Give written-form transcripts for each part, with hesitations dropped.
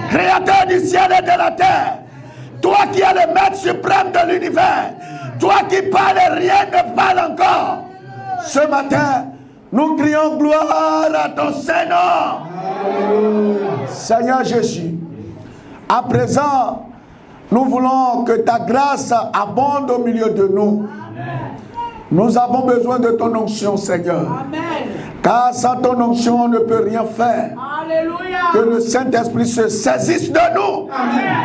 Créateur du ciel et de la terre, toi qui es le maître suprême de l'univers, toi qui parles et rien ne parle encore. Ce matin, nous crions gloire à ton Saint-Nom. Seigneur Jésus, à présent, nous voulons que ta grâce abonde au milieu de nous. Nous avons besoin de ton onction, Seigneur. Amen. Car sans ton onction, on ne peut rien faire. Alléluia. Que le Saint-Esprit se saisisse de nous. Amen.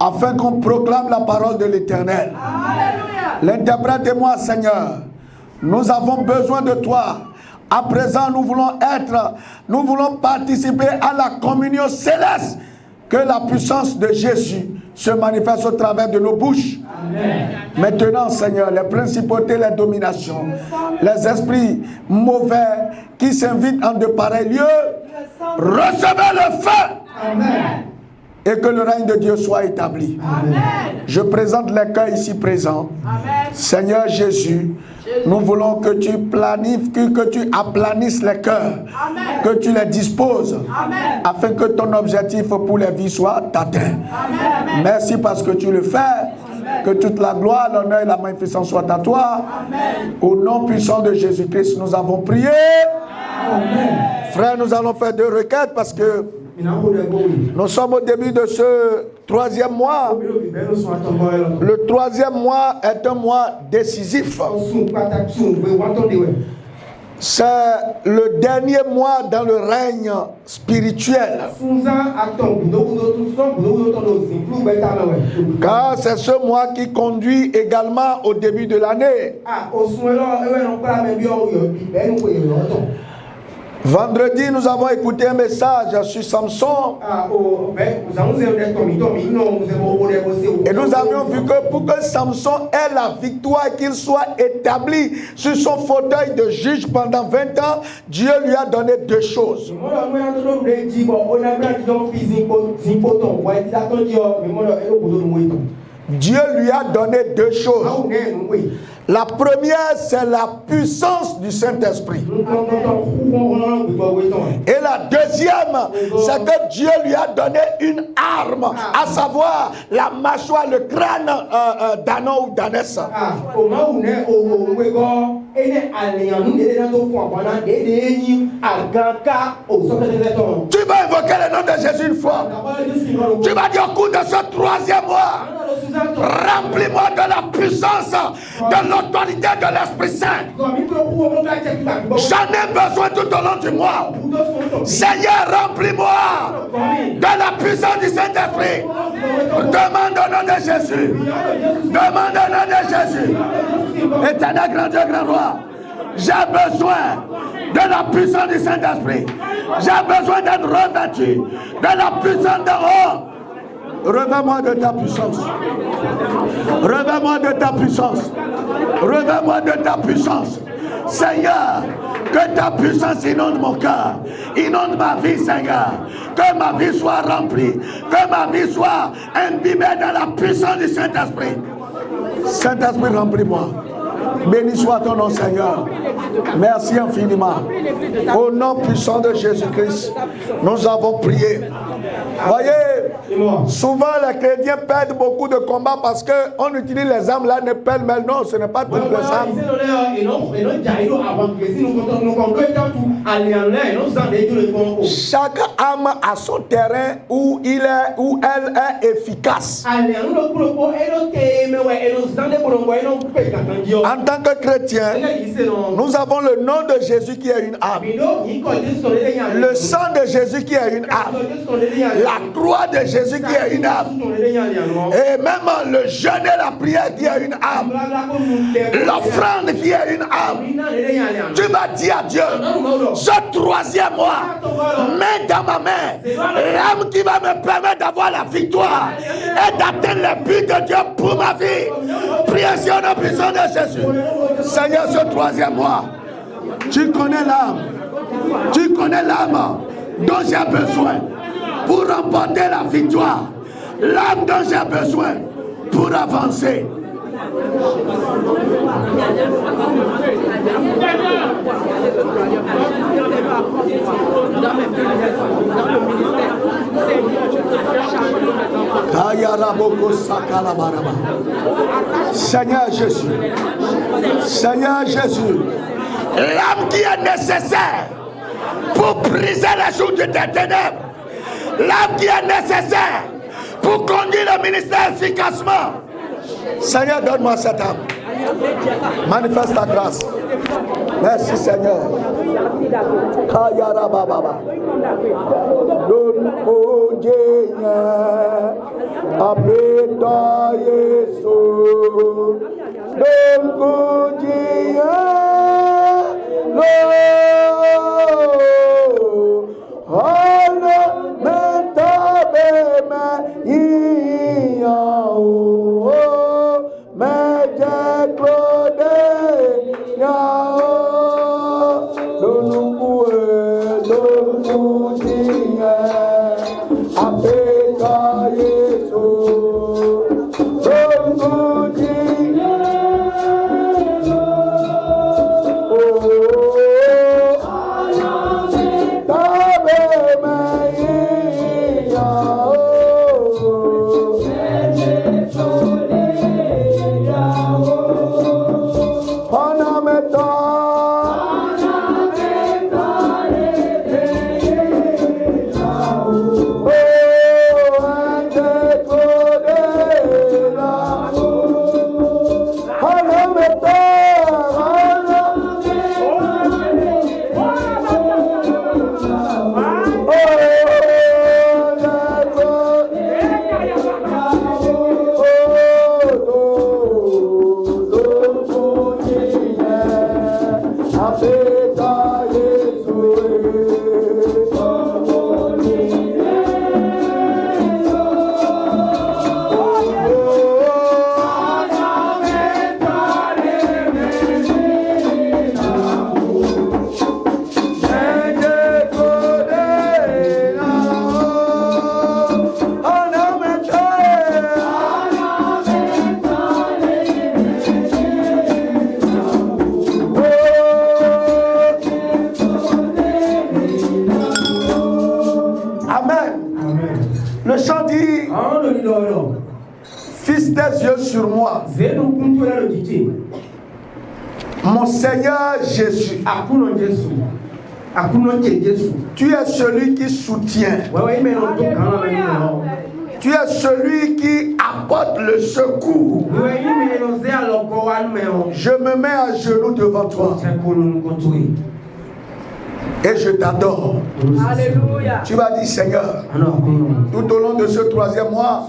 Afin qu'on proclame la parole de l'Éternel. Alléluia. L'interprète-moi, Seigneur. Nous avons besoin de toi. À présent, nous voulons participer à la communion céleste. Que la puissance de Jésus se manifeste au travers de nos bouches. Amen. Maintenant, Seigneur, les principautés, les dominations, les esprits mauvais qui s'invitent en de pareils lieux, recevez le feu. Amen. Et que le règne de Dieu soit établi. Amen. Je présente les cœurs ici présents. Amen. Seigneur Jésus, nous voulons que tu planifies, que tu aplanisses les cœurs, Amen. que tu les disposes, Amen. afin que ton objectif pour les vies soit atteint. Amen. Merci parce que tu le fais. Que toute la gloire, l'honneur et la magnificence soient à toi. Amen. Au nom puissant de Jésus-Christ, nous avons prié. Amen. Frère, nous allons faire 2 requêtes parce que nous sommes au début de ce 3e mois. Le 3e mois est un mois décisif. C'est le dernier mois dans le règne spirituel. Car c'est ce mois qui conduit également au début de l'année. Vendredi, nous avons écouté un message sur Samson. Et nous avions vu que pour que Samson ait la victoire et qu'il soit établi sur son fauteuil de juge pendant 20 ans, Dieu lui a donné 2 choses. Dieu lui a donné 2 choses. La première, c'est la puissance du Saint-Esprit. Et la deuxième, c'est que Dieu lui a donné une arme, à savoir la mâchoire, le crâne d'Anon ou d'Anessa. Tu vas invoquer le nom de Jésus une fois. Tu vas dire au cours de ce 3e mois, remplis-moi de la puissance, de l'autorité de l'Esprit Saint. J'en ai besoin tout au long du mois. Seigneur, remplis-moi de la puissance du Saint-Esprit. Demande au nom de Jésus. Demande au nom de Jésus. Éternel grand Dieu, grand roi, j'ai besoin de la puissance du Saint-Esprit. J'ai besoin d'être revêtu de la puissance de haut. Revêt-moi de ta puissance. Revêt-moi de ta puissance. Revêt-moi de ta puissance. Seigneur, que ta puissance inonde mon cœur. Inonde ma vie, Seigneur. Que ma vie soit remplie. Que ma vie soit imbibée dans la puissance du Saint-Esprit. Saint-Esprit, remplis-moi. Béni soit ton nom, Seigneur. Merci infiniment. Au nom puissant de Jésus-Christ, nous avons prié. Voyez, souvent les chrétiens perdent beaucoup de combats parce qu'on utilise les armes là, ne pêle-mêle. Non, ce n'est pas toutes les armes. Chaque arme a son terrain où il est, où elle est efficace. En tant que chrétien, nous avons le nom de Jésus qui est une arme. Le sang de Jésus qui est une arme. La croix de Jésus qui est une arme. Et même le jeûne et la prière qui est une arme. L'offrande qui est une arme. Tu vas dire à Dieu, ce 3e mois, mets dans ma main l'arme qui va me permettre d'avoir la victoire et d'atteindre les buts de Dieu pour ma vie. Priez sur la puissance de Jésus. Seigneur, ce 3e mois, tu connais l'âme. Tu connais l'âme dont j'ai besoin pour remporter la victoire. L'âme dont j'ai besoin pour avancer. Dans le ministère, Seigneur, je te Seigneur Jésus. Seigneur Jésus. L'âme qui est nécessaire pour briser les jours de tes ténèbres. L'âme qui est nécessaire pour conduire le ministère efficacement. Seigneur, donne-moi cette âme. Manifeste ta grâce. Merci Seigneur. Kayara Baba. Donne-moi Dieu. Apeta Yesu. Donne-moi Dieu. Fils des yeux sur moi. Mon Seigneur Jésus. Tu es celui qui soutient. Tu es celui qui apporte le secours. Je me mets à genoux devant toi. Et je t'adore. Alléluia. Tu vas dire Seigneur, tout au long de ce 3e mois,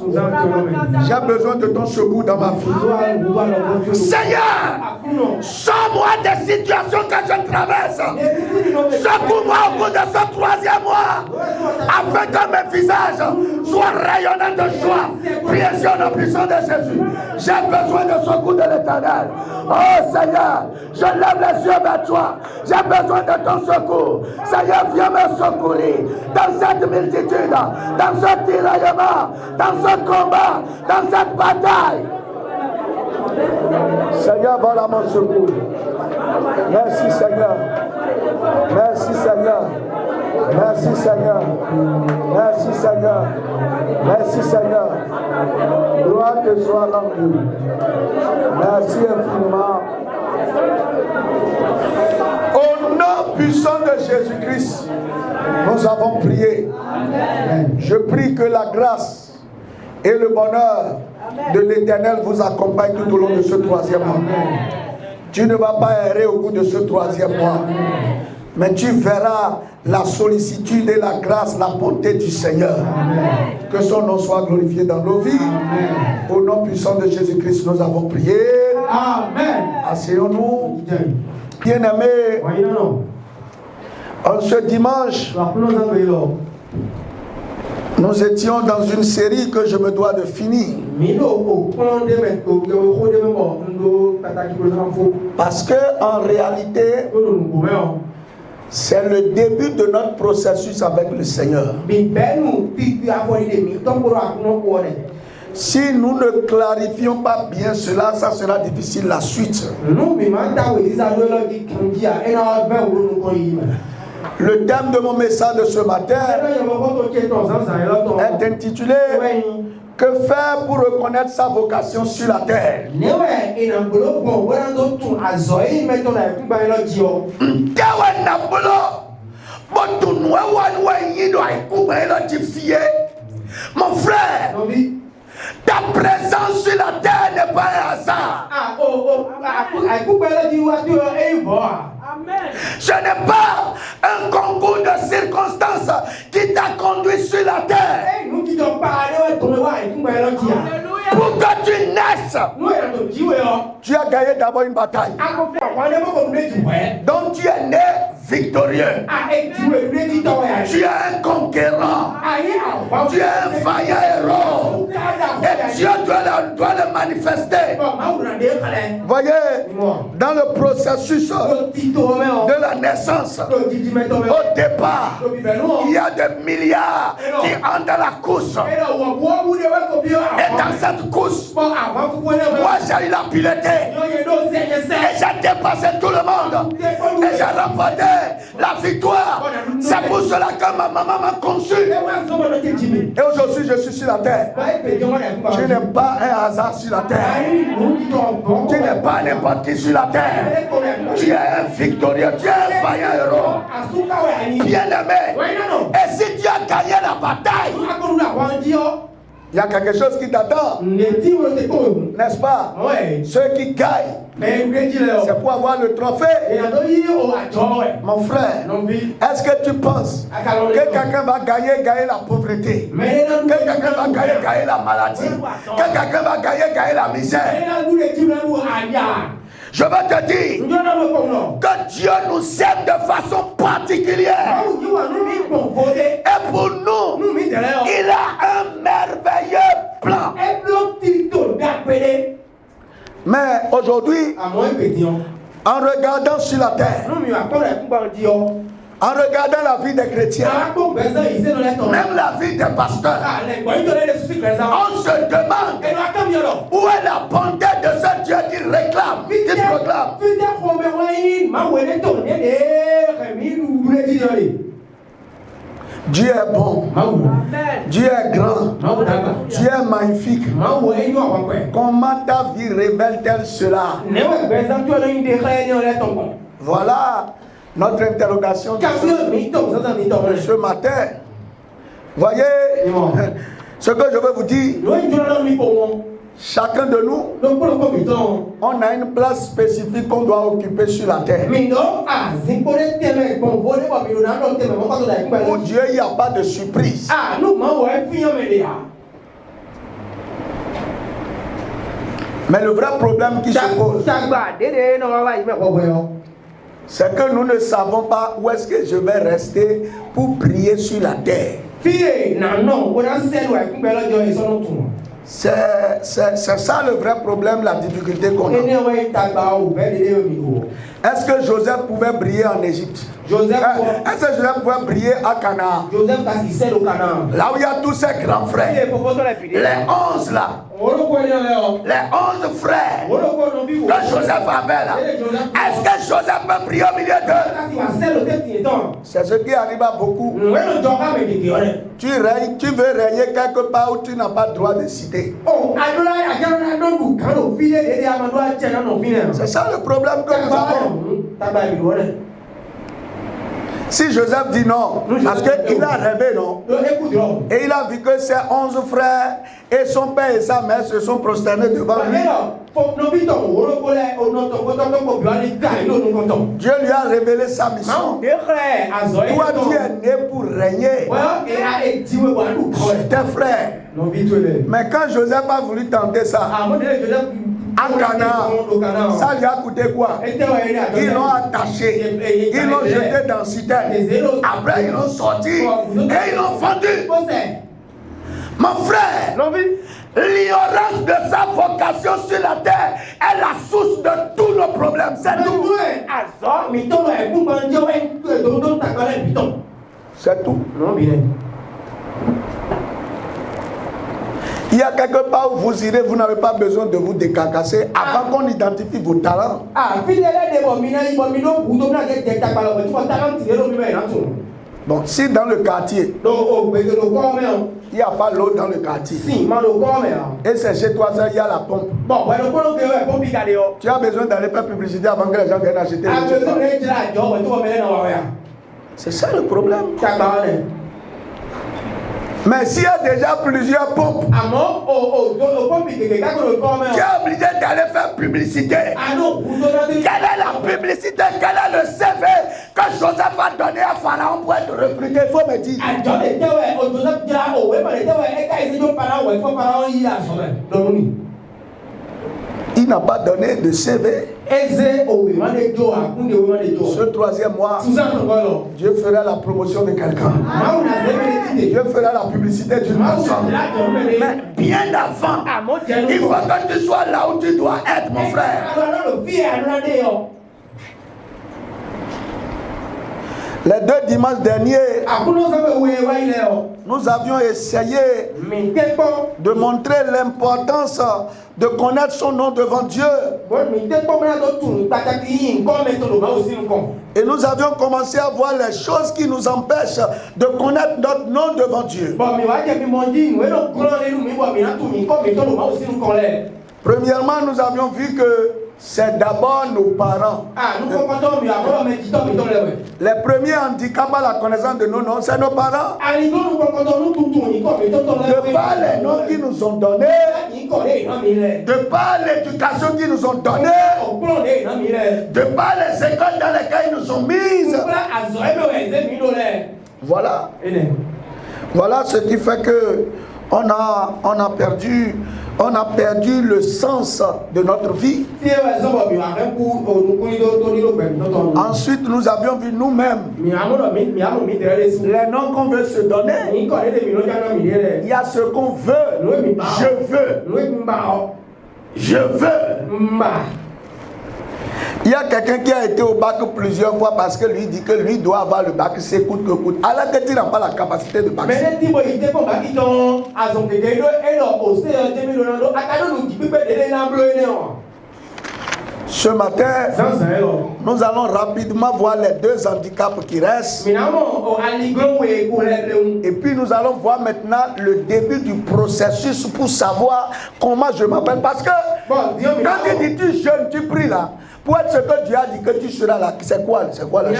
j'ai besoin de ton secours dans ma vie. Seigneur, sors-moi des situations que je traverse. Secours-moi au cours de ce 3e mois, afin que mes visages soient rayonnants de joie. Priez sur la puissance de Jésus. J'ai besoin de secours de l'Éternel. Oh Seigneur, je lève les yeux vers toi. J'ai besoin de ton secours. Seigneur, viens me secourir dans cette multitude, dans ce tiraillement, dans ce combat, dans cette bataille. Seigneur, voilà mon secours. Merci Seigneur. Merci Seigneur. Merci Seigneur. Merci Seigneur. Merci Seigneur. Gloire te soit rendue. Merci infiniment. Au nom puissant de Jésus-Christ, nous avons prié. Amen. Je prie que la grâce et le bonheur de l'Éternel vous accompagnent tout au long de ce 3e mois. Tu ne vas pas errer au bout de ce 3e mois. Mais tu verras la sollicitude et la grâce, la bonté du Seigneur. Amen. Que son nom soit glorifié dans nos vies. Amen. Au nom puissant de Jésus-Christ, nous avons prié. Amen. Asseyons-nous. Bien-aimés, en ce dimanche, nous étions dans une série que je me dois de finir. Parce que en réalité, c'est le début de notre processus avec le Seigneur. Si nous ne clarifions pas bien cela, ça sera difficile la suite. Le thème de mon message de ce matin est intitulé Que faire pour reconnaître sa vocation sur la terre? Mon frère, ta présence sur la terre n'est pas un hasard. Ce n'est pas un concours de circonstances qui t'a conduit sur la terre. Pour que tu naisses, tu as gagné d'abord une bataille. Donc tu es né victorieux. Tu es un conquérant. Tu es un vaillant héros. Et Dieu doit le manifester. Voyez, dans le processus de la naissance, au départ, il y a des milliards qui entrent dans la course. Et dans cette course, moi j'ai eu la piloter. Et j'ai dépassé tout le monde. Et j'ai remporté la victoire. C'est pour cela que ma maman m'a conçu. Et aujourd'hui je suis sur la terre. Tu n'es pas un hasard sur la terre. Tu n'es pas n'importe qui sur la terre. Tu es un victorieux. Tu es un vaillant héros. Bien aimé. Et si tu as gagné la bataille, il y a quelque chose qui t'attend. N'est-ce pas? Ceux qui gagnent, c'est pour avoir le trophée. Mon frère, est-ce que tu penses que quelqu'un va gagner la pauvreté? Que quelqu'un va gagner la maladie? Que quelqu'un va gagner la misère? Je veux te dire que Dieu nous aime de façon particulière. Et pour nous, il a un merveilleux plan. Mais aujourd'hui, en regardant sur la terre, en regardant la vie des chrétiens, même la vie des pasteurs, on se demande où est la bonté de ce Dieu qui réclame, qui proclame. Dieu est bon. Dieu est grand. Dieu est magnifique. Comment ta vie révèle-t-elle cela? Voilà notre interrogation de ce matin. Voyez, ce que je veux vous dire, chacun de nous, on a une place spécifique qu'on doit occuper sur la terre. Pour Dieu, il n'y a pas de surprise. Mais le vrai problème qui se pose, c'est que nous ne savons pas où est-ce que je vais rester pour prier sur la terre. C'est ça le vrai problème, la difficulté qu'on a. Est-ce que Joseph pouvait briller en Égypte? Est-ce que Joseph pouvait briller à Canaan? Là où il y a tous ses grands frères. Les 11 là. Les 11 frères que Joseph avait là. Est-ce que Joseph peut briller au milieu d'eux? C'est ce qui arrive à beaucoup. Tu règnes, tu veux régner quelque part où tu n'as pas le droit de citer. C'est ça le problème que nous avons. Si Joseph dit non, parce qu'il a rêvé, non? Et il a vu que ses 11 frères et son père et sa mère se sont prosternés devant lui. Dieu lui a révélé sa mission. Toi, tu es né pour régner tes frères. Mais quand Joseph a voulu tenter ça, à Canaan, ça lui a coûté quoi? Ils l'ont attaché, ils l'ont jeté dans la citerne. Après, ils l'ont sorti et ils l'ont vendu. Mon frère, l'ignorance de sa vocation sur la terre est la source de tous nos problèmes. C'est tout. C'est tout. Il y a quelque part où vous irez, vous n'avez pas besoin de vous décarcasser avant qu'on identifie vos talents. Bon, si dans le quartier, Il n'y a pas l'eau dans le quartier. Si, mais le corps, mais. Et c'est chez toi, ça, il y a la pompe. Bon, ouais, le corps, que pompe, il a Tu as besoin d'aller faire publicité avant que les gens viennent acheter. C'est ça le problème. Mais s'il y a déjà plusieurs pompes, tu es obligé d'aller faire publicité. Quelle est la publicité? Quel est le CV que Joseph a donné à Pharaon pour être recruté? Il faut me dire. Il n'a pas donné de CV. Ce troisième mois, Dieu fera la promotion de quelqu'un. Dieu fera la publicité d'une personne. Mais bien avant, il faut que tu sois là où tu dois être, mon frère. Les 2 dimanches derniers, nous avions essayé de montrer l'importance de connaître son nom devant Dieu. Et nous avions commencé à voir les choses qui nous empêchent de connaître notre nom devant Dieu. Premièrement, nous avions vu que c'est d'abord nos parents. Les premiers handicaps à la connaissance de nos noms, c'est nos parents. De par les noms qu'ils nous ont donnés, de par l'éducation qu'ils nous ont donnée, de par les écoles dans lesquelles ils nous ont mises. Voilà. Voilà ce qui fait que on a perdu le sens de notre vie. Ensuite, nous avions vu nous-mêmes les noms qu'on veut se donner. Il y a ce qu'on veut. Je veux. Il y a quelqu'un qui a été au bac plusieurs fois parce que lui dit que lui doit avoir le bac, c'est coûte que coûte. Alors que tu n'as pas la capacité de bac. Ce matin, nous allons rapidement voir les 2 handicaps qui restent. Et puis nous allons voir maintenant le début du processus pour savoir comment je m'appelle. Parce que quand tu dis tu jeûnes, tu pries là. Pour être ce que Dieu a dit que tu seras là, c'est quoi la chose?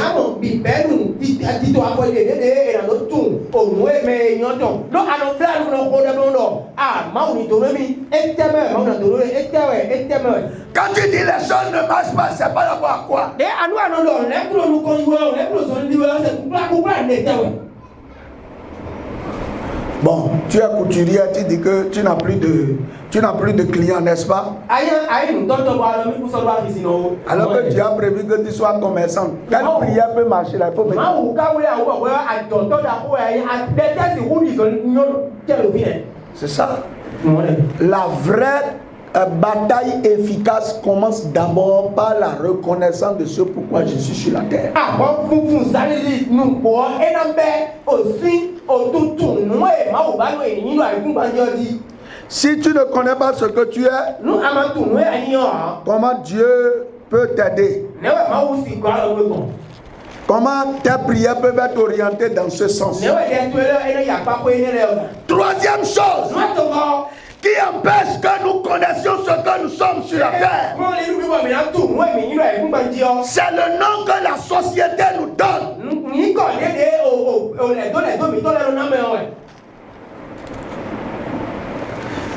Quand tu dis les choses ne marchent pas, c'est pas d'abord à quoi? Bon, tu es couturier, tu dis que tu n'as plus de clients, n'est-ce pas? Alors que tu as prévu que tu sois commerçant. Quelle prière peut marcher là? Il faut me dire. C'est ça. La vraie bataille efficace commence d'abord par la reconnaissance de ce pourquoi je suis sur la terre. Si tu ne connais pas ce que tu es, comment Dieu peut t'aider? Comment tes prières peuvent être orientées dans ce sens? Troisième chose qui empêche que nous connaissions ce que nous sommes sur la terre, c'est le nom que la société nous donne.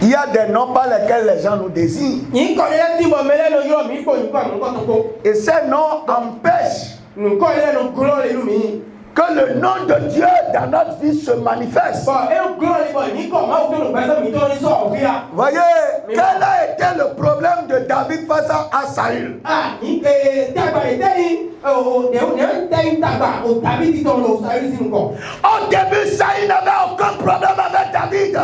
Il y a des noms par lesquels les gens nous désignent. Et ces noms empêchent que le nom de Dieu dans notre vie se manifeste. Voyez, quel a été le problème de David face à Saül? Au début, Saül n'avait aucun problème avec David.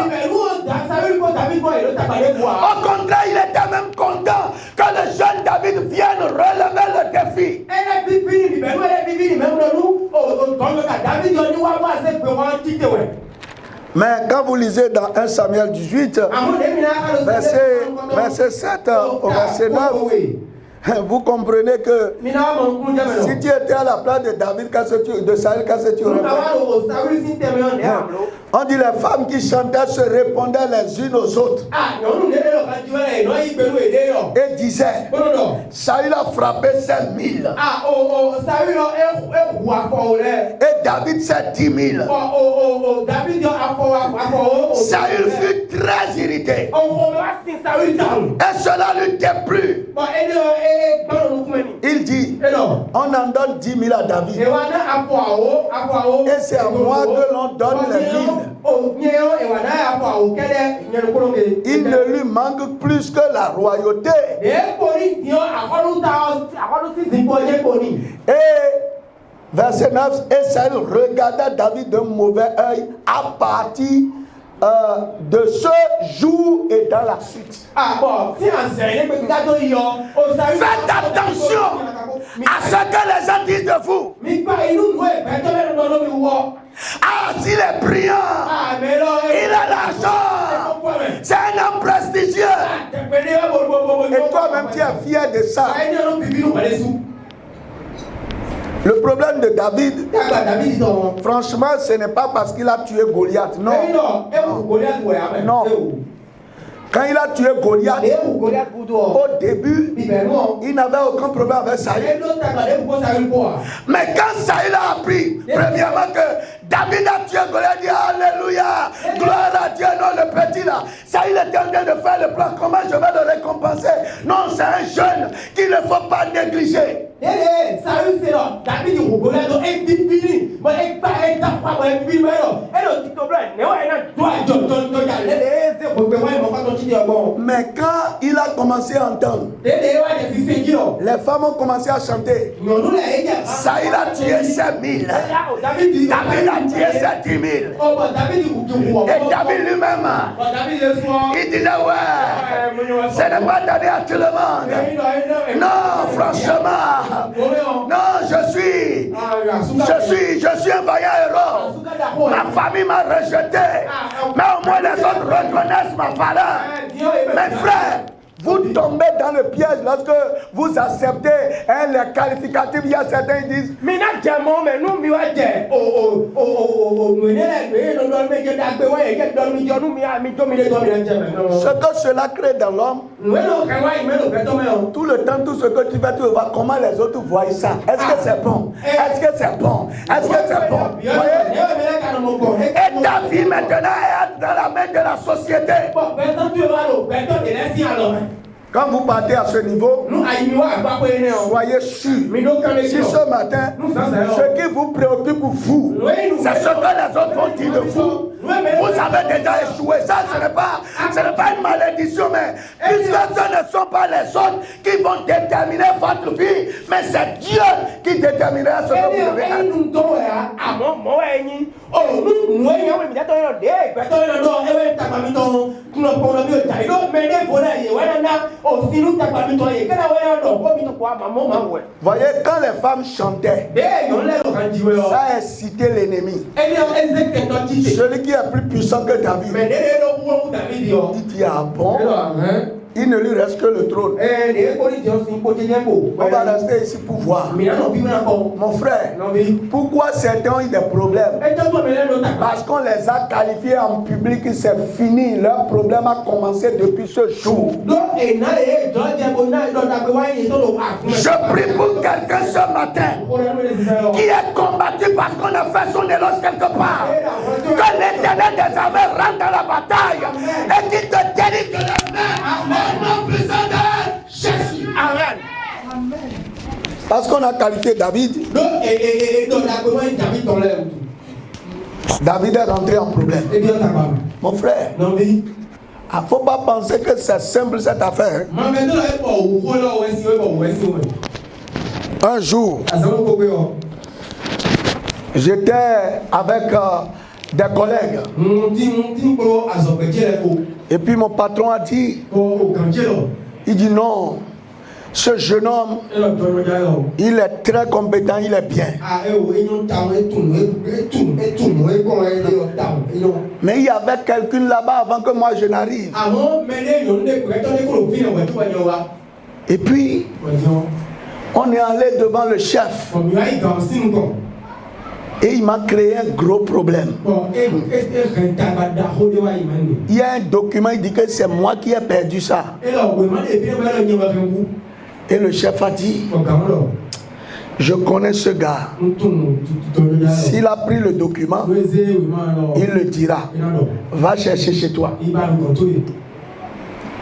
Au contraire, il était même content que le jeune David vienne relever le défi. Mais quand vous lisez dans 1 Samuel 18, verset 7 au verset 9, vous comprenez que si tu étais à la place de David, de Saül, qu'est-ce que tu aurais fait? On dit les femmes qui chantaient se répondaient les unes aux autres. Et disaient, Saül a frappé 5000. Et David c'est 10 000. Saül fut très irrité. Et cela lui déplut. Il dit, on en donne 10 000 à David. Et c'est à moi que l'on donne les 1000. Il ne lui manque plus que la royauté. Et verset 9, et Saül regarda David d'un mauvais œil à partir de ce jour et dans la suite. Faites attention à ce que les gens disent de vous. Ah, s'il est brillant, il a l'argent, c'est un homme prestigieux. Et toi-même, tu es fier de ça. Le problème de David, franchement, ce n'est pas parce qu'il a tué Goliath, non. Non. Quand il a tué Goliath, au début, il n'avait aucun problème avec Saül. Mais quand Saül a appris, premièrement, que David a tué Goliath, il dit Alléluia, gloire à Dieu, non, le petit là. Saül était en train de faire le plan, comment je vais le récompenser? Non, c'est un jeune qu'il ne faut pas négliger. Mais quand il a commencé à entendre, les femmes ont commencé à chanter. Saül a tué 5000. David a tué 7000. Et David lui-même, il disait ouais, ce n'est pas donné à tout le monde. Non, franchement. Non, je suis un vaillant héros. Ma famille m'a rejeté. Mais au moins les autres reconnaissent ma valeur. Mes frères, vous tombez dans le piège lorsque vous acceptez les qualificatifs. Il y a certains qui disent ce que cela crée dans l'homme, tout le temps, tout ce que tu fais, tu vois comment les autres voient ça. Est-ce que c'est bon? Est-ce que c'est bon? Est-ce que c'est bon? Et ta vie maintenant est dans la main de la société. Quand vous partez à ce niveau, soyez sûr. Si ce matin, ce qui vous préoccupe vous, c'est ce que les autres vont dire de vous. Vous avez déjà échoué. Ça, ce n'est pas une malédiction, mais puisque ce ne sont pas les autres qui vont déterminer votre vie, mais c'est Dieu qui déterminera ce que vous devez être. Voyez, quand les femmes chantaient, ça a excité l'ennemi. Celui qui est plus puissant que David. Il dit ah bon? Il ne lui reste que le trône. On va rester ici pour voir. Mon frère, pourquoi certains ont eu des problèmes? Parce qu'on les a qualifiés en public, c'est fini. Leur problème a commencé depuis ce jour. Je prie pour quelqu'un ce matin qui est combattu parce qu'on a fait son éloge quelque part. Que l'Éternel des armées rentre dans la bataille et qu'il te délivre de la main. Jésus. Amen. Parce qu'on a qualifié David. David est rentré en problème. Mon frère, il ne faut pas penser que c'est simple cette affaire. Un jour, j'étais avec des collègues. Et puis mon patron a dit, il dit non, ce jeune homme, il est très compétent, il est bien. Mais il y avait quelqu'un là-bas avant que moi je n'arrive. Et puis, on est allé devant le chef. Et il m'a créé un gros problème. Il y a un document, il dit que c'est moi qui ai perdu ça. Et le chef a dit, je connais ce gars. S'il a pris le document, il le dira. Va chercher chez toi.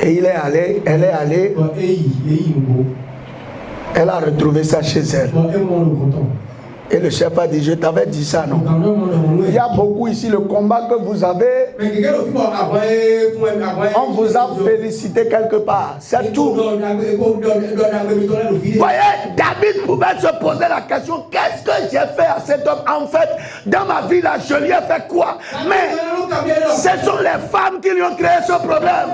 Et il est allé, elle est allée. Elle a retrouvé ça chez elle. Et le chef a dit, je t'avais dit ça, non? Il y a beaucoup ici, le combat que vous avez, on vous a félicité quelque part. C'est tout. Voyez, David pouvait se poser la question, qu'est-ce que j'ai fait à cet homme? En fait, dans ma vie, là, je lui ai fait quoi? Mais ce sont les femmes qui lui ont créé ce problème.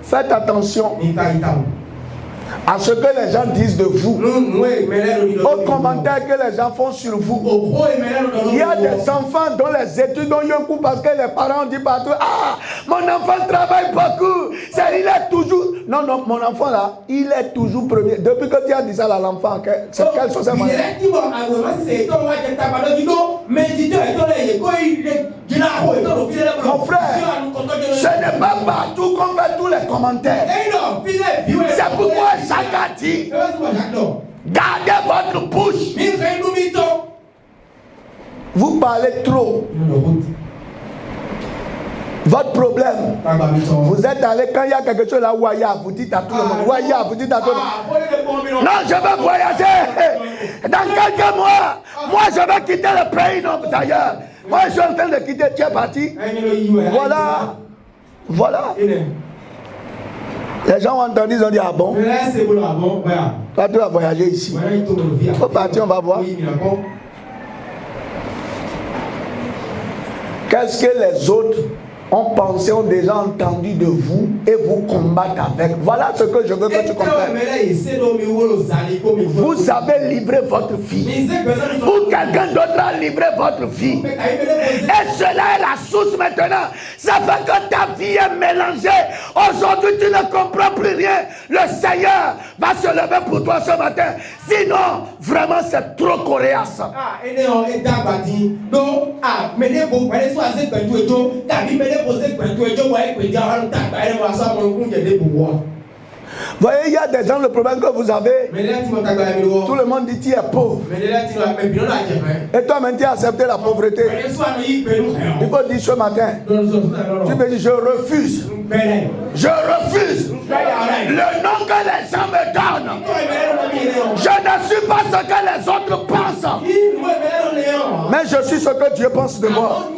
Faites attention à ce que les gens disent de vous, aux commentaires que les gens font sur vous. Il y a des enfants dont les études ont eu un coup parce que les parents disent partout, ah, mon enfant travaille beaucoup, il est toujours... Non, non, mon enfant là, il est toujours premier. Depuis que tu as dit ça à l'enfant, c'est quelle chose c'est moi? Mon frère, ce n'est pas partout qu'on fait tous les commentaires. C'est pourquoi chacun dit, gardez votre bouche. Vous parlez trop. Votre problème, vous êtes allé quand il y a quelque chose là, Waya, vous dites à tout le monde, Waya, vous dites à tout le monde. Non, je vais voyager. Dans quelques mois, moi je vais quitter le pays, non, d'ailleurs. Moi je suis en train de quitter, tu es parti. Voilà. Voilà. Les gens ont entendu, ils ont dit, ah bon? Toi, tu vas voyager ici. Il faut partir, on va voir. Qu'est-ce que les autres ont pensé, ont déjà entendu de vous et vous combattent avec. Voilà ce que je veux que tu comprennes. Vous avez livré votre vie. Ou quelqu'un d'autre a livré votre vie. Et cela est la source maintenant. Ça fait que ta vie est mélangée. Aujourd'hui, tu ne comprends plus rien. Le Seigneur va se lever pour toi ce matin. Sinon, vraiment, c'est trop coriace. Voyez, il y a des gens, le problème que vous avez, tout le monde dit tu es pauvre. Et toi-même tu as accepté la pauvreté. Il faut dire ce matin, tu me dis je refuse. Je refuse le nom que les gens me donnent. Je ne suis pas ce que les autres pensent. Mais je suis ce que Dieu pense de moi.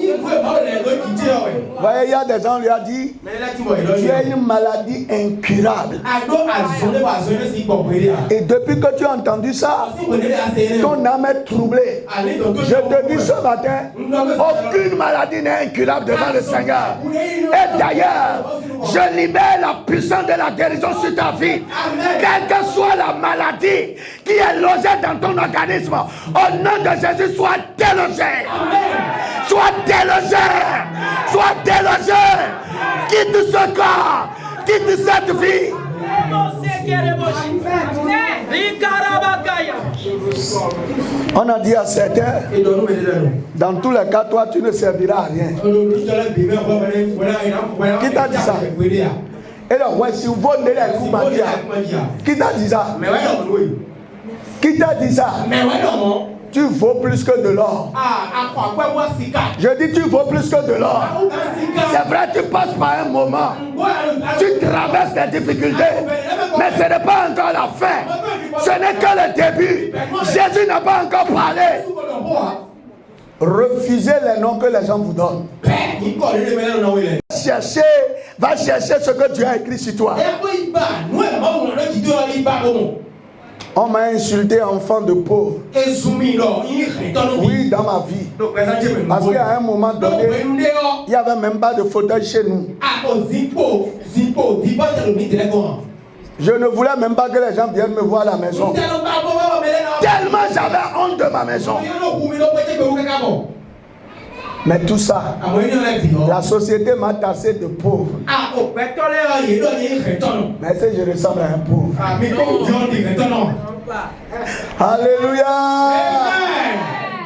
Voyez, il y a des gens, on lui a dit, tu as une maladie incurable. Et depuis que tu as entendu ça, ton âme est troublée. Je te dis ce matin, aucune maladie n'est incurable devant le Seigneur. Et d'ailleurs, je libère la puissance de la guérison sur ta vie. Quelle que soit la maladie qui est logée dans ton organisme, au nom de Jésus, sois délogé. Sois délogé. Sois délogé. Quitte ce corps. Quitte cette vie. On a dit à certains, dans tous les cas, toi tu ne serviras à rien. Qui t'a dit ça? Et donc, voici vous venez les coups. Qui t'a dit ça? Qui t'a dit ça? Tu vaux plus que de l'or. Je dis tu vaux plus que de l'or. C'est vrai, tu passes par un moment. Tu traverses des difficultés. Mais ce n'est pas encore la fin. Ce n'est que le début. Jésus n'a pas encore parlé. Refusez les noms que les gens vous donnent. Va chercher ce que Dieu a écrit sur toi. On m'a insulté enfant de pauvre. Oui, dans ma vie. Parce qu'à un moment donné, il n'y avait même pas de fauteuil chez nous. Je ne voulais même pas que les gens viennent me voir à la maison. Tellement j'avais honte de ma maison. Mais tout ça, la société m'a tassé de pauvre. Mais si je ressemble à un pauvre. Alléluia.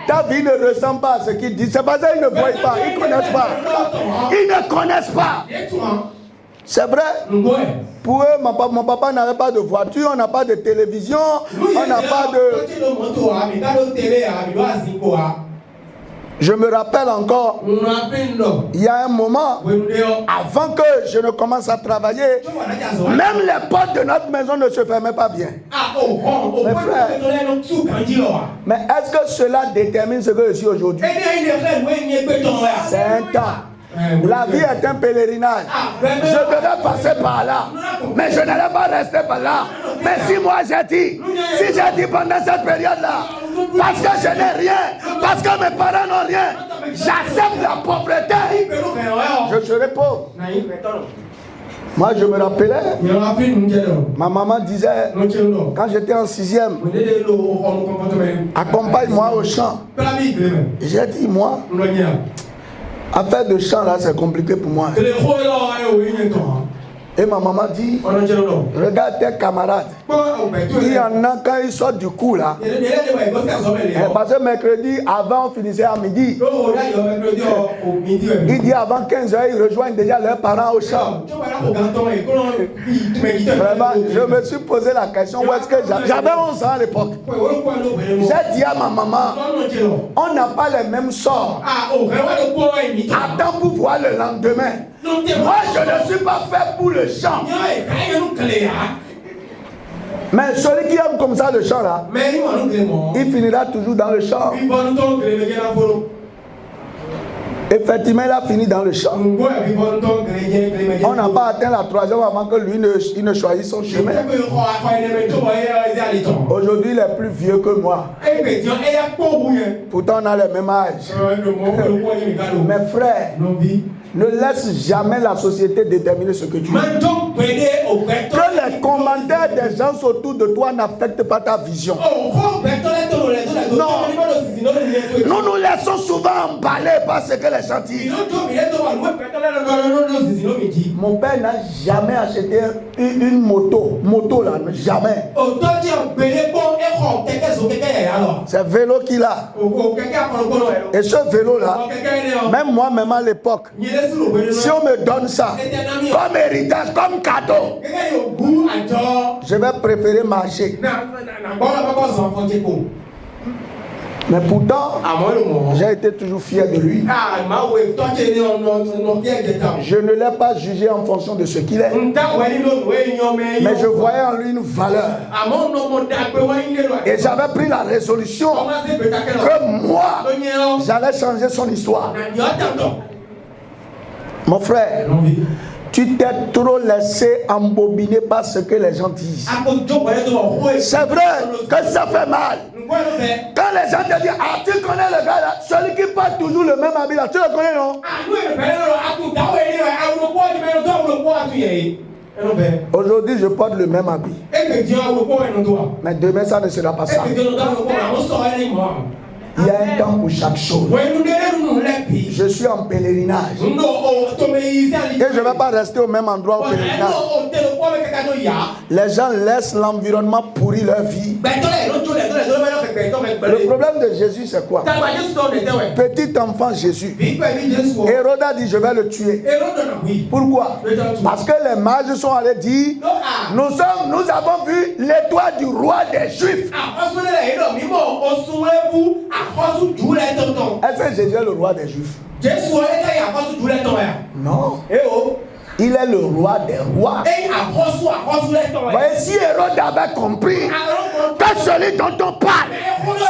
Ta vie ne ressemble pas à ce qu'il dit. C'est parce qu'ils ne voient pas. Ils ne connaissent pas. Ils ne connaissent pas. C'est vrai. Pour eux, mon papa n'avait pas de voiture, on n'a pas de télévision, on n'a pas de... Je me rappelle encore, il y a un moment, avant que je ne commence à travailler, même les portes de notre maison ne se fermaient pas bien. Mes frères, mais est-ce que cela détermine ce que je suis aujourd'hui? C'est un temps. La vie est un pèlerinage. Je devais passer par là, mais je n'allais pas rester par là. Mais si moi j'ai dit, pendant cette période-là, parce que je n'ai rien, parce que mes parents n'ont rien, j'accepte la pauvreté, je serai pauvre. Moi je me rappelais, ma maman disait, quand j'étais en 6e, accompagne-moi au champ. J'ai dit, moi, affaire de chant là, c'est compliqué pour moi. Et ma maman dit, regarde tes camarades. Il y en a quand ils sortent du coup là. Parce que mercredi, avant on finissait à midi. Il dit avant 15h, ils rejoignent déjà leurs parents au champ. Vraiment, je me suis posé la question, où est-ce que j'avais 11 ans à l'époque. J'ai dit à ma maman, on n'a pas les mêmes sorts. Attends pour voir le lendemain. Moi, je ne suis pas fait pour le chant. Mais celui qui aime comme ça le chant là, il finira toujours dans le chant. Effectivement, il a fini dans le champ. On n'a pas atteint la 3e avant que lui ne choisisse son chemin. Aujourd'hui, il est plus vieux que moi. Pourtant, on a le même âge. Mes frères, ne laisse jamais la société déterminer ce que tu es. Que les commentaires des gens autour de toi n'affectent pas ta vision. Non. Nous nous laissons souvent emballer par ce que les gens disent. Mon père n'a jamais acheté une moto. Moto là, jamais. C'est vélo qu'il a. Et ce vélo là, même moi-même à l'époque, si on me donne ça comme héritage, comme cadeau, je vais préférer marcher. Mais pourtant, j'ai été toujours fier de lui. Je ne l'ai pas jugé en fonction de ce qu'il est. Mais je voyais en lui une valeur. Et j'avais pris la résolution que moi, j'allais changer son histoire. Mon frère, tu t'es trop laissé embobiner par ce que les gens disent. C'est vrai que ça fait mal. Quand les gens te disent, ah, tu connais le gars là, celui qui porte toujours le même habit là, tu le connais non? Aujourd'hui, je porte le même habit. Mais demain, ça ne sera pas ça. Il y a un temps pour chaque chose. Je suis en pèlerinage. Et je ne vais pas rester au même endroit au pèlerinage. Les gens laissent l'environnement pourrir leur vie. Le problème de Jésus, c'est quoi? Petit enfant Jésus. Hérode a dit, je vais le tuer. Pourquoi? Parce que les mages sont allés dire, nous avons vu l'étoile du roi des Juifs. Est-ce que Jésus est le roi des Juifs? Non. Il est le roi des rois. Voyez, si Hérode avait compris que celui dont on parle,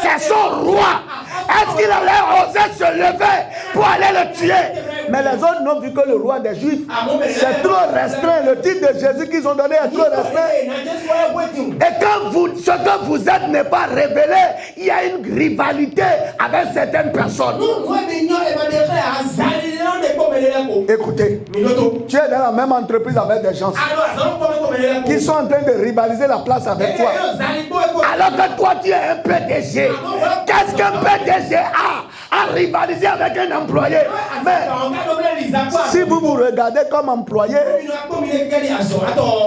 c'est son roi, est-ce qu'il allait oser se lever pour aller le tuer? Mais les autres n'ont vu que le roi des Juifs. C'est trop restreint. Le titre de Jésus qu'ils ont donné est trop restreint. Et quand ce que vous êtes n'est pas révélé, il y a une rivalité avec certaines personnes. Écoutez, tu es dans la même entreprise avec des gens qui sont en train de rivaliser la place avec toi. Alors que toi, tu es un PDG. Qu'est-ce qu'un PDG a à rivaliser avec un employé. Mais si vous vous regardez comme employé,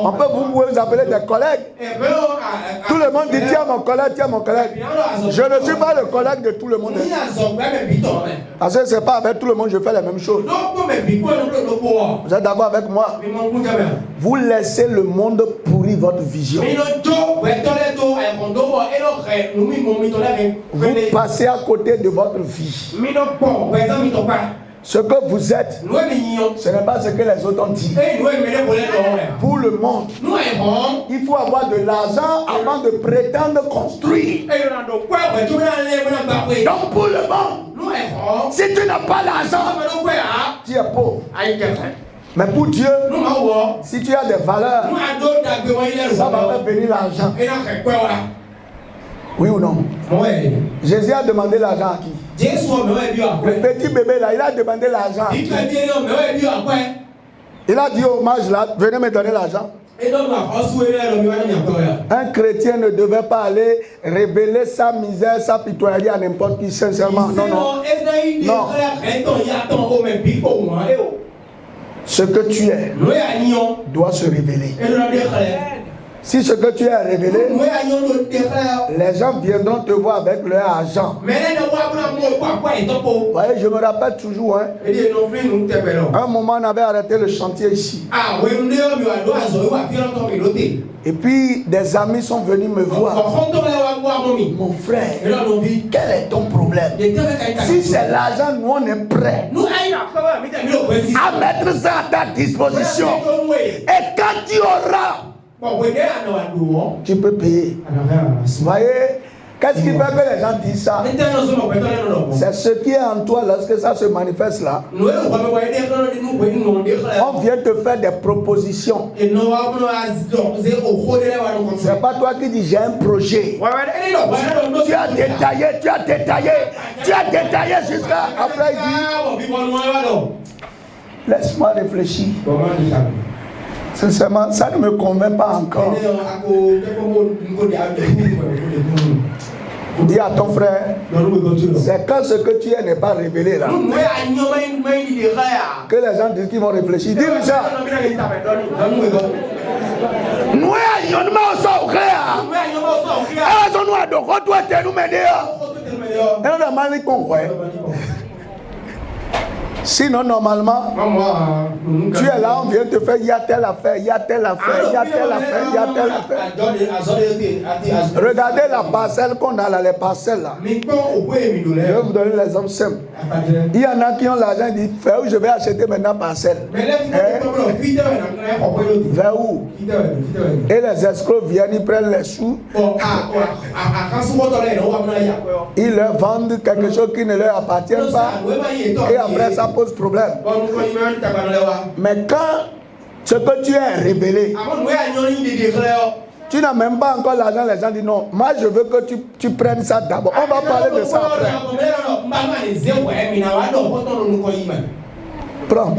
on peut vous appeler des collègues. Tout le monde dit tiens mon collègue, tiens mon collègue. Je ne suis pas le collègue de tout le monde. Parce que c'est pas avec tout le monde que je fais la même chose. Vous êtes d'accord avec moi? Vous laissez le monde pourrir votre vision. Vous passez à côté de votre vie. Ce que vous êtes, ce n'est pas ce que les autres ont dit. Pour le monde, il faut avoir de l'argent avant de prétendre construire. Donc pour le monde, si tu n'as pas l'argent, tu es pauvre. Mais pour Dieu, si tu as des valeurs, ça va faire venir l'argent. Oui ou non? Jésus a demandé l'argent à qui? Le petit bébé là, il a demandé l'argent. Il a dit au mage là, venez me donner l'argent. Un chrétien ne devait pas aller révéler sa misère, sa pitoyalité à n'importe qui, sincèrement. Non, non. Non. Ce que tu es doit se révéler. Si ce que tu as révélé, les gens viendront te voir avec leur argent. Vous voyez, je me rappelle toujours, hein, un moment on avait arrêté le chantier ici. Et puis des amis sont venus me voir. Mon frère, quel est ton problème? Si c'est l'argent, nous on est prêts à mettre ça à ta disposition. Et quand tu auras, tu peux payer. Vous voyez, qu'est-ce qui fait que les gens disent ça? C'est ce qui est en toi lorsque ça se manifeste là. On vient te faire des propositions. C'est pas toi qui dis j'ai un projet. Tu as détaillé jusqu'à après il dit laisse-moi réfléchir. Sincèrement, ça ne me convainc pas encore. Dis à ton frère, c'est quand ce que tu es n'est pas révélé là que les gens disent qu'ils vont réfléchir. Dis ça. Nous sinon, normalement, tu es là, on vient te faire, il y a telle affaire, il y a telle affaire, il y a telle affaire, il y a telle affaire. Regardez la parcelle qu'on a là, les parcelles là. Je vais vous donner l'exemple simple. Il y en a qui ont l'argent, ils disent, fais où je vais acheter maintenant parcelle. Vers où? Et les escrocs viennent, ils prennent les sous. Ils leur vendent quelque chose qui ne leur appartient pas. Et après ça pose problème. Mais quand ce que tu as révélé, tu n'as même pas encore l'argent, les gens disent non, moi je veux que tu prennes ça d'abord. On va parler de ça après. Prends.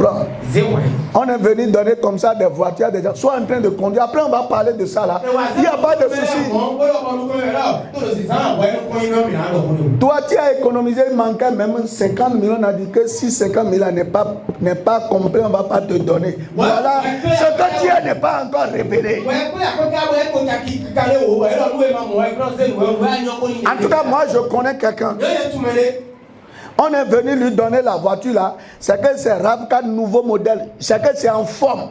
On est venu donner comme ça des voitures à des gens. Sois en train de conduire. Après, on va parler de ça là. Il n'y a pas de souci. Toi, tu as économisé, il manquait même 50 millions. On a dit que si 50 millions n'est pas complet, on ne va pas te donner. Voilà. Ce que tu as n'est pas encore révélé. En tout cas, moi, je connais quelqu'un. On est venu lui donner la voiture là. C'est que c'est RAV4 nouveau modèle. C'est que c'est en forme.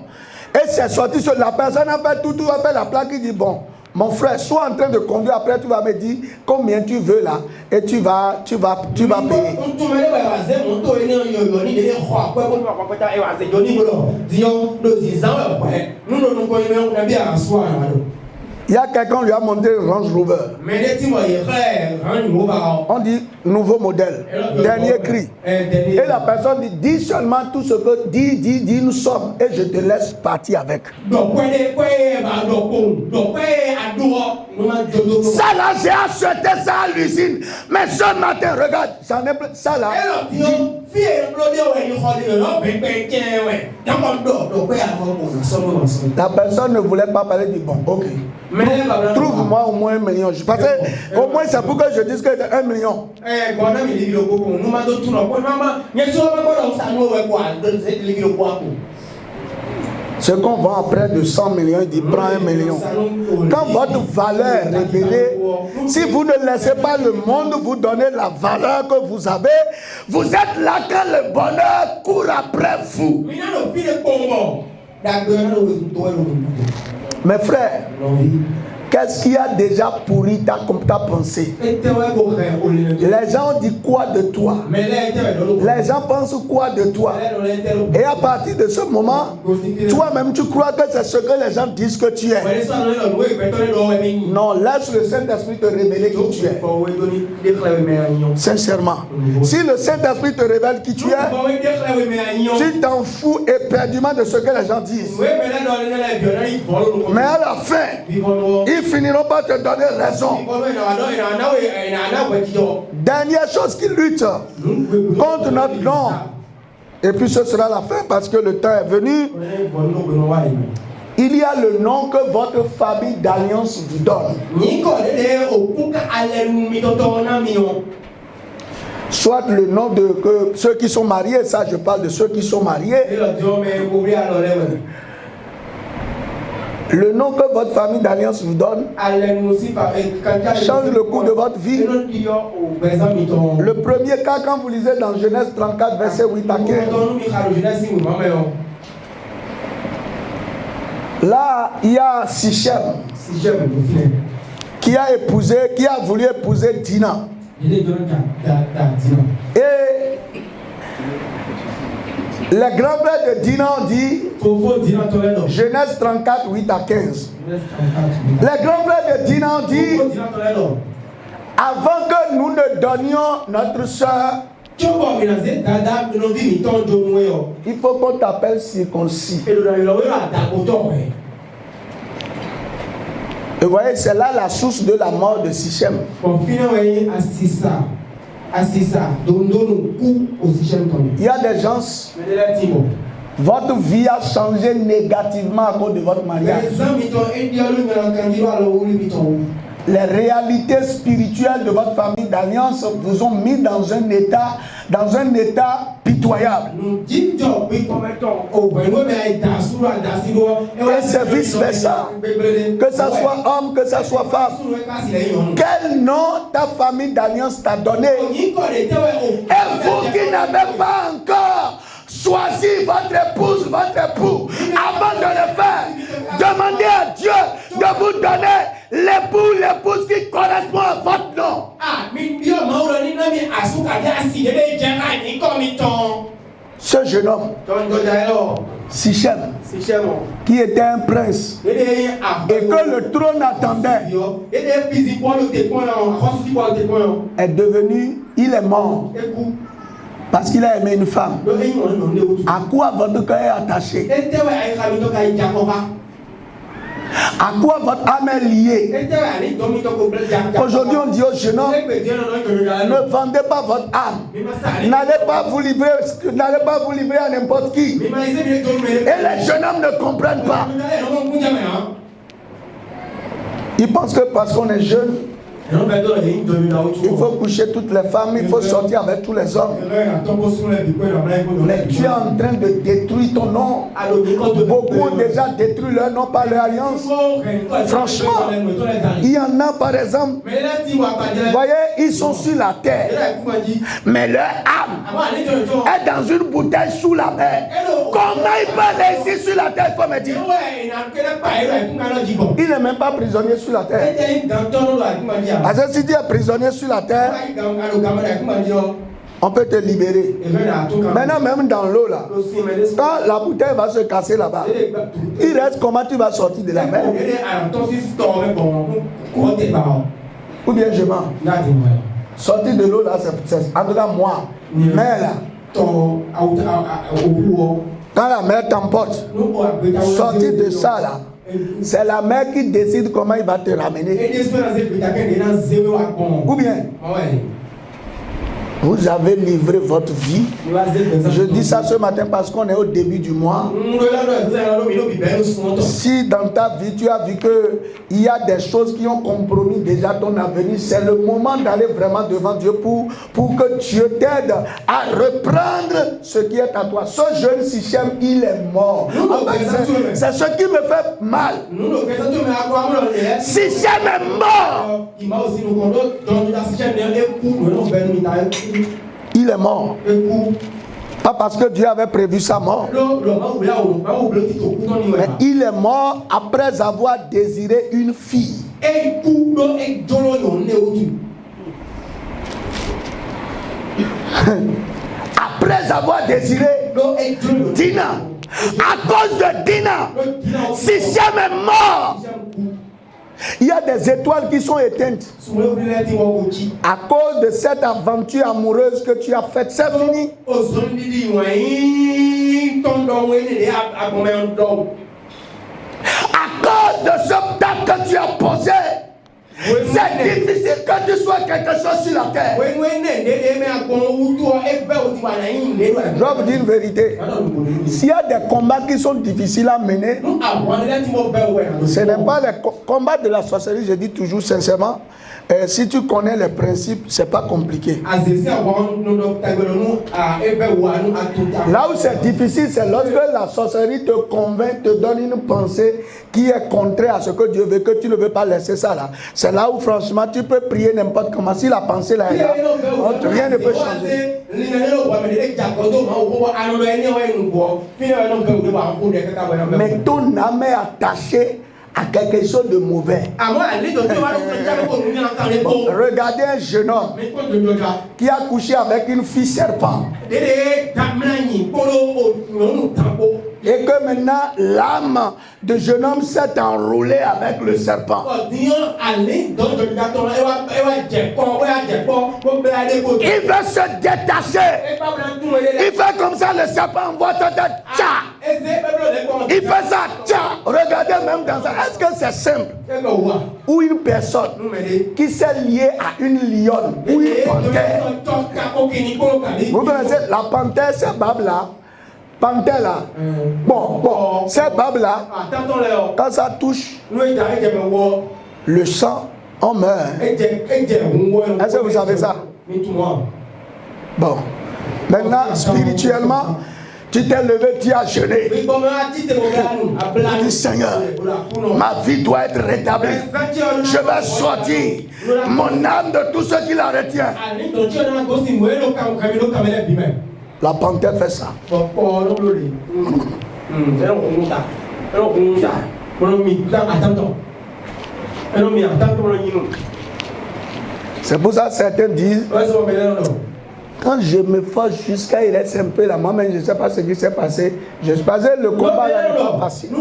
Et c'est sorti sur la personne a fait tout a fait la plaque. Il dit bon, mon frère, sois en train de conduire. Après, tu vas me dire combien tu veux là. Et tu vas payer. Il y a quelqu'un lui a montré Range Rover. On dit nouveau modèle, dernier cri. Et la personne dit seulement tout ce que dit nous sommes et je te laisse partir avec. Ça là, j'ai acheté ça à l'usine. Mais ce matin, regarde, ça là, La personne ne voulait pas parler du bon. Ok. Trouve-moi au moins 1 million. Parce que au moins c'est pour que je dise que c'est 1 million. Ce qu'on vend à près de 100 millions, il dit prends 1 million. Quand votre valeur est révélée, si vous ne laissez pas le monde vous donner la valeur que vous avez, vous êtes là quand le bonheur court après vous. Mes frères, qu'est-ce qui a déjà pourri ta pensée? Les gens disent quoi de toi? Les gens pensent quoi de toi? Et à partir de ce moment, toi-même tu crois que c'est ce que les gens disent que tu es. Non, laisse le Saint-Esprit te révéler qui tu es. Sincèrement. Si le Saint-Esprit te révèle qui tu es, tu t'en fous éperdument de ce que les gens disent. Mais à la fin, ils finiront par te donner raison. Dernière chose qui lutte contre notre nom. Et puis ce sera la fin parce que le temps est venu. Il y a le nom que votre famille d'alliance vous donne. Soit le nom de ceux qui sont mariés, ça je parle de ceux qui sont mariés. Le nom que votre famille d'alliance vous donne change le cours de votre vie. Le premier cas, quand vous lisez dans Genèse 34, verset 8 à 15, là, il y a Sichem qui a voulu épouser Dina. Et les grands frères de Dina ont dit, Genèse 34, 8 à 15. Les grands frères de Dina ont dit, avant que nous ne donnions notre soeur, il faut qu'on t'appelle circoncis. Et vous voyez, c'est là la source de la mort de Sichem. Il y a des gens, votre vie a changé négativement à cause de votre mariage. Les réalités spirituelles de votre famille d'alliance vous ont mis dans un état pitoyable. Et c'est vice versa. Que ça soit homme, que ça soit femme. Quel nom ta famille d'alliance t'a donné? Et vous qui n'avez pas encore choisi votre épouse, votre époux, avant de le faire, demandez à Dieu de vous donner l'époux, l'épouse qui correspond à votre nom. Ce jeune homme, Sichem, qui était un prince et que le trône attendait, est devenu, il est mort parce qu'il a aimé une femme. À quoi votre cœur est attaché? À quoi votre âme est liée? Aujourd'hui, on dit aux jeunes hommes, ne vendez pas votre âme. N'allez pas vous livrer à n'importe qui. Et les jeunes hommes ne comprennent pas. Ils pensent que parce qu'on est jeune, il faut coucher toutes les femmes, il faut sortir avec tous les hommes. Mais tu es en train de détruire ton nom. Beaucoup ont déjà détruit leur nom par leur alliance. Franchement, il y en a par exemple, vous voyez, ils sont sur la terre, mais leur âme est dans une bouteille sous la mer. Comment ils peuvent réussir sur la terre, il faut me dire? Il n'est même pas prisonnier sur la terre. Parce que si tu es prisonnier sur la terre, on peut te libérer. Maintenant, même dans l'eau là, quand la bouteille va se casser là-bas, il reste comment tu vas sortir de la mer? Ou bien je mens. Sortir de l'eau là, c'est en tout cas moi. Mais là, quand la mer t'emporte, sortir de ça là, c'est la mer qui décide comment il va te ramener. Ou bien, Vous avez livré votre vie. Je dis ça ce matin parce qu'on est au début du mois. Si dans ta vie tu as vu qu'il y a des choses qui ont compromis déjà ton avenir, c'est le moment d'aller vraiment devant Dieu pour que Dieu t'aide à reprendre ce qui est à toi. Ce jeune Sichem, il est mort. C'est ce qui me fait mal. Sichem est mort. Il est mort. Pas parce que Dieu avait prévu sa mort. Mais il est mort après avoir désiré une fille. Après avoir désiré Dina. À cause de Dina, Sichem est mort. Il y a des étoiles qui sont éteintes. À cause de cette aventure amoureuse que tu as faite, c'est fini. À cause de ce temps que tu as posé, c'est difficile que tu sois quelque chose sur la terre. Je dois vous dire une vérité. S'il y a des combats qui sont difficiles à mener, ce n'est pas les combats de la sorcellerie, je dis toujours sincèrement. Si tu connais les principes, c'est pas compliqué. Là où c'est difficile, c'est lorsque la sorcellerie te convainc, te donne une pensée qui est contraire à ce que Dieu veut, que tu ne veux pas laisser ça là. C'est là où franchement tu peux prier n'importe comment. Si la pensée là est là, rien ne peut changer. Mais ton âme est attachée à quelque chose de mauvais. Regardez un jeune homme qui a couché avec une fille serpent. Et que maintenant l'âme de jeune homme s'est enroulée avec le serpent. Il veut se détacher. Il fait comme ça, le serpent envoie ta tête. Il fait ça. Regardez même dans ça. Est-ce que c'est simple? Ou une personne qui s'est liée à une lionne ou une panthère. Vous connaissez la panthère, c'est Bab là. Panthère là. Bon, c'est Bab là. Quand ça touche le sang, on meurt. Est-ce que vous savez ça? Bon. Maintenant, spirituellement, tu t'es levé, tu as jeûné. Tu dis, Seigneur, ma vie doit être rétablie. Je vais sortir mon âme de tout ce qui la retient. La panthère fait ça. C'est pour ça que certains disent, quand je me force jusqu'à il reste un peu là, moi-même je ne sais pas ce qui s'est passé. Je suis passé, le combat là n'est pas facile.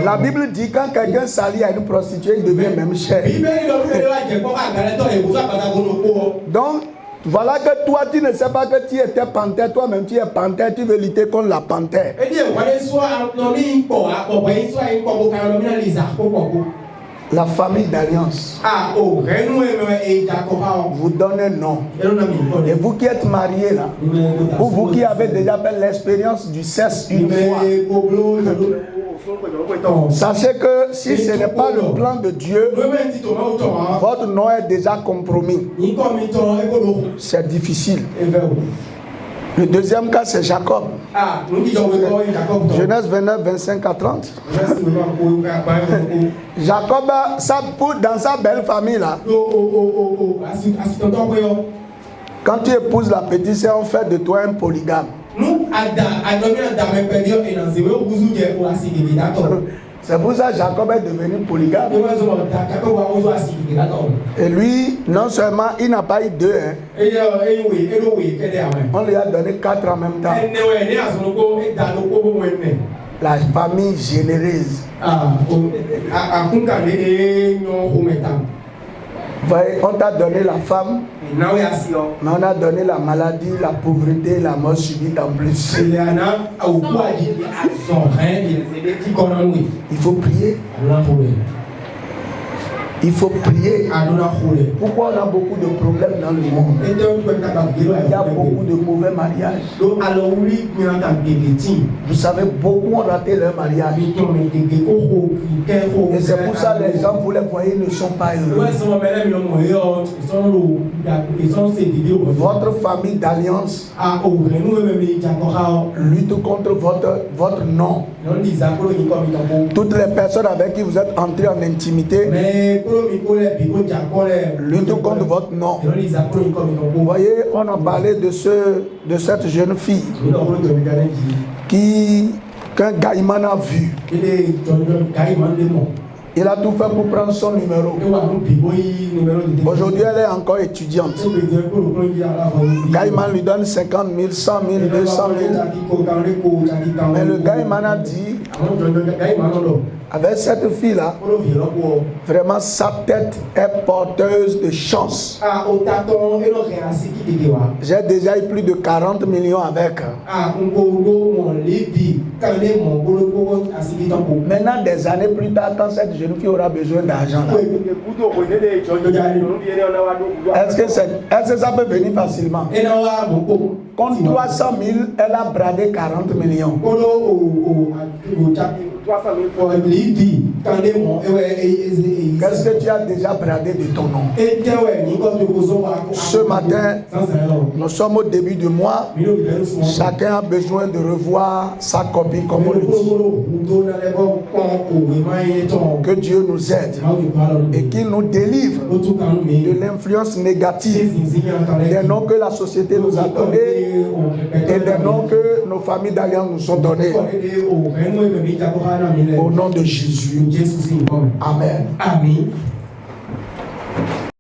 La Bible dit quand quelqu'un s'allie à une prostituée, il devient même cher. Donc, voilà que toi tu ne sais pas que tu étais panthère, toi-même tu es panthère, tu veux lutter contre la panthère. La famille d'alliance vous donne un nom. Et vous qui êtes mariés là, ou vous qui avez déjà fait l'expérience du sexe une fois, sachez que si ce n'est pas le plan de Dieu, votre nom est déjà compromis. C'est difficile. Le deuxième cas, c'est Jacob. Genèse 29, 25 à 30. Jacob, dans sa belle famille là, quand tu épouses la petite sœur, on fait de toi un polygame. C'est pour ça que Jacob est devenu polygame. Et lui, non seulement il n'a pas eu deux, on lui a donné 4 en même temps. La famille généreuse. On t'a donné la femme, mais on a donné la maladie, la pauvreté, la mort subite en plus. Il faut prier. Il faut prier. Pourquoi on a beaucoup de problèmes dans le monde? Il y a beaucoup de mauvais mariages. Vous savez, beaucoup ont raté leur mariage. Et c'est pour ça que les gens, vous les voyez, ne sont pas heureux. Votre famille d'alliance lutte contre votre nom. Toutes les personnes avec qui vous êtes entrés en intimité lutte contre votre nom. Vous voyez, on a parlé de cette jeune fille qu'un gaïman a vu. Il a tout fait pour prendre son numéro. Aujourd'hui, elle est encore étudiante. Gaïman lui donne 50 000, 100 000, 200 000. Mais le Gaïman a dit, avec cette fille-là, vraiment sa tête est porteuse de chance. J'ai déjà eu plus de 40 millions avec. Maintenant, des années plus tard, quand cette jeune fille aura besoin d'argent, est-ce que ça peut venir facilement? Contre 300 000, elle a bradé 40 millions. Qu'est-ce que tu as déjà bradé de ton nom? Ce matin, nous sommes au début du mois. Chacun a besoin de revoir sa copie, comme on le dit. Que Dieu nous aide et qu'il nous délivre de l'influence négative des noms que la société nous a donnés et des noms que nos familles d'alliance nous ont donnés. Au nom de Jésus. Amen. Amen.